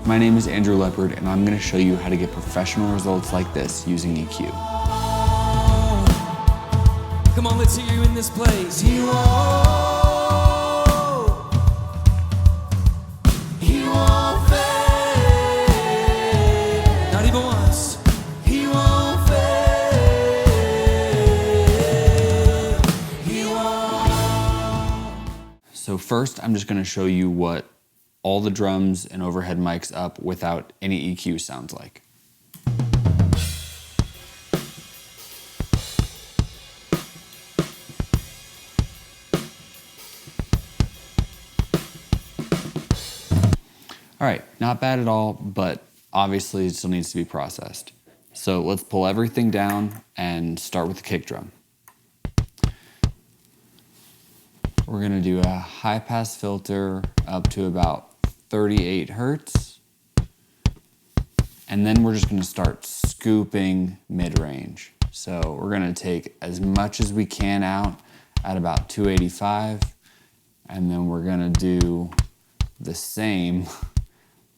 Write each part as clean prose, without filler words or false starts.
my name is Andrew Leopard and I'm going to show you how to get professional results like this using EQ. Come on, let's hear you in this place. He won't fade. Not even once. He won't fade. He won't. So first, I'm just going to show you what all the drums and overhead mics up without any EQ sounds like. All right, not bad at all, but obviously it still needs to be processed. So let's pull everything down and start with the kick drum. We're gonna do a high pass filter up to about 38 Hertz. And then we're just gonna start scooping mid-range. So we're gonna take as much as we can out at about 285, and then we're gonna do the same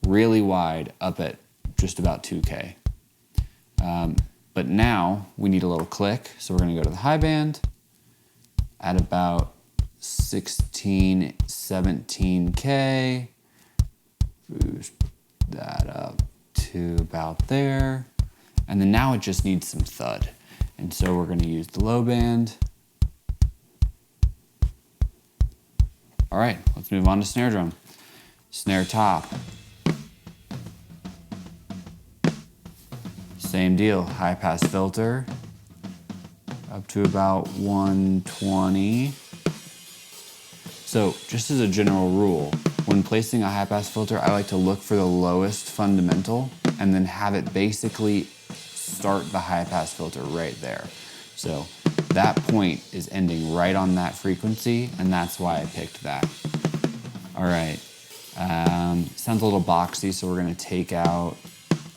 really wide up at just about 2K. But now we need a little click, so we're gonna go to the high band at about 16, 17K, boost that up to about there, and then now it just needs some thud. And so we're gonna use the low band. All right, let's move on to snare drum. Snare top. Same deal, high pass filter up to about 120. So just as a general rule, when placing a high pass filter, I like to look for the lowest fundamental and then have it basically start the high pass filter right there. So that point is ending right on that frequency, and that's why I picked that. All right, sounds a little boxy, so we're gonna take out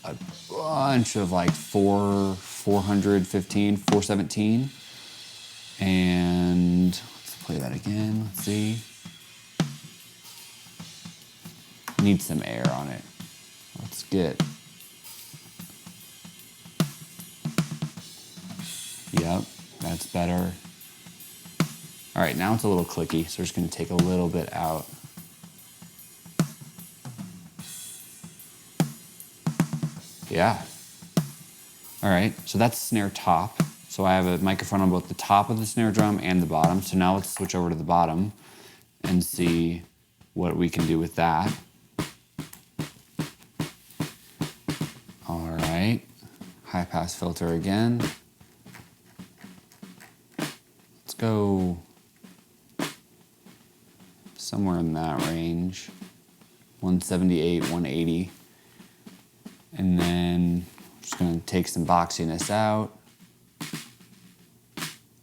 a bunch of like 415, 417. And let's play that again, let's see. Need some air on it. Let's get, yep, that's better. All right, now it's a little clicky, so we're just gonna take a little bit out. Yeah. All right, so that's snare top. So I have a microphone on both the top of the snare drum and the bottom. So now let's switch over to the bottom and see what we can do with that. All right, high pass filter again. Let's go somewhere in that range, 178, 180. And then I'm just gonna take some boxiness out.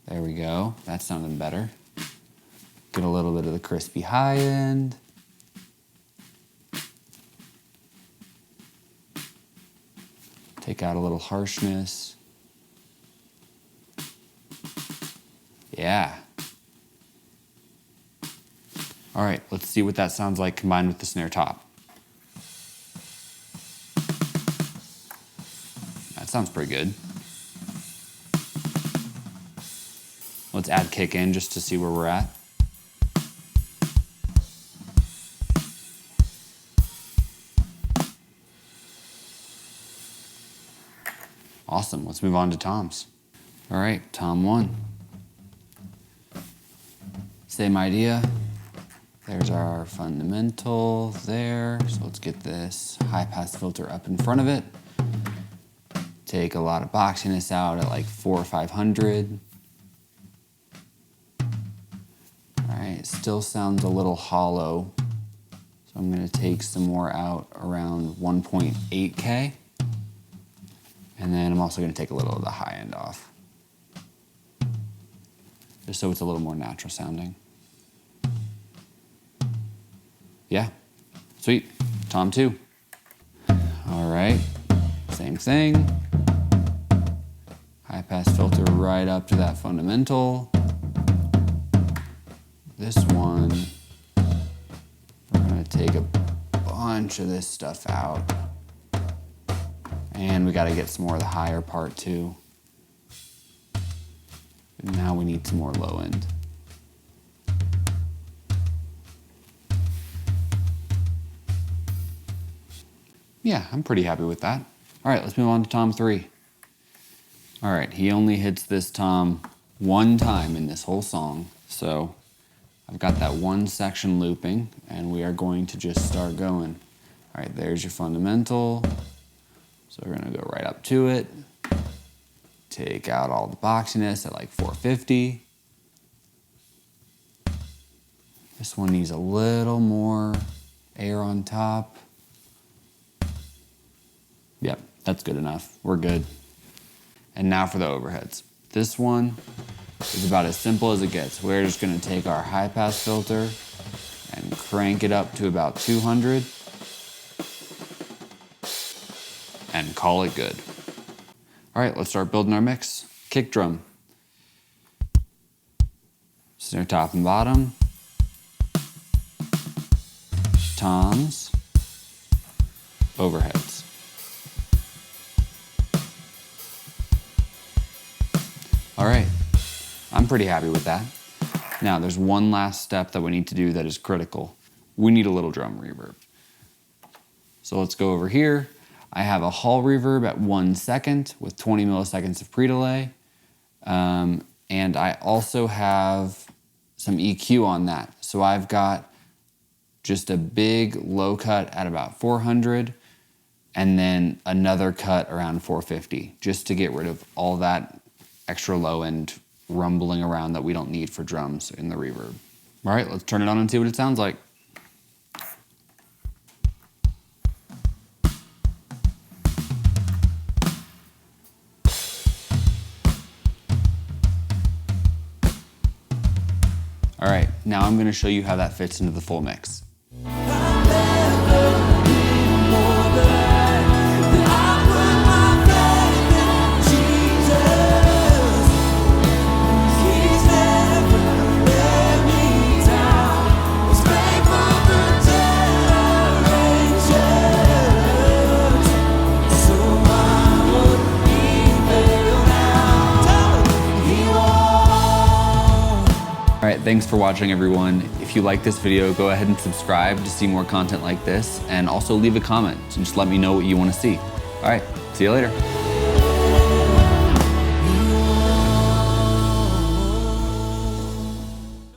There we go, that's sounding better. Get a little bit of the crispy high end. Take out a little harshness. Yeah. All right, let's see what that sounds like combined with the snare top. Sounds pretty good. Let's add kick in just to see where we're at. Awesome, let's move on to toms. All right, tom 1. Same idea. There's our fundamental there. So let's get this high pass filter up in front of it. Take a lot of boxiness out at like 400 or 500. All right, it still sounds a little hollow. So I'm gonna take some more out around 1.8K. And then I'm also gonna take a little of the high end off, just so it's a little more natural sounding. Yeah, sweet, tom 2. All right, same thing. High pass filter right up to that fundamental. This one, we're gonna take a bunch of this stuff out. And we gotta get some more of the higher part too. And now we need some more low end. Yeah, I'm pretty happy with that. All right, let's move on to tom 3. All right, he only hits this tom one time in this whole song. So I've got that one section looping, and we are going to just start going. All right, there's your fundamental. So we're gonna go right up to it. Take out all the boxiness at like 450. This one needs a little more air on top. Yep, that's good enough. We're good. And now for the overheads. This one is about as simple as it gets. We're just gonna take our high pass filter and crank it up to about 200 and call it good. All right, let's start building our mix. Kick drum. Snare top and bottom. Toms. Overheads. All right, I'm pretty happy with that. Now there's one last step that we need to do that is critical. We need a little drum reverb. So let's go over here. I have a hall reverb at 1 second with 20 milliseconds of pre-delay. And I also have some EQ on that. So I've got just a big low cut at about 400 and then another cut around 450 just to get rid of all that extra low end rumbling around that we don't need for drums in the reverb. All right, let's turn it on and see what it sounds like. All right, now I'm gonna show you how that fits into the full mix. All right, thanks for watching, everyone. If you like this video, go ahead and subscribe to see more content like this, and also leave a comment and just let me know what you want to see. All right, see you later.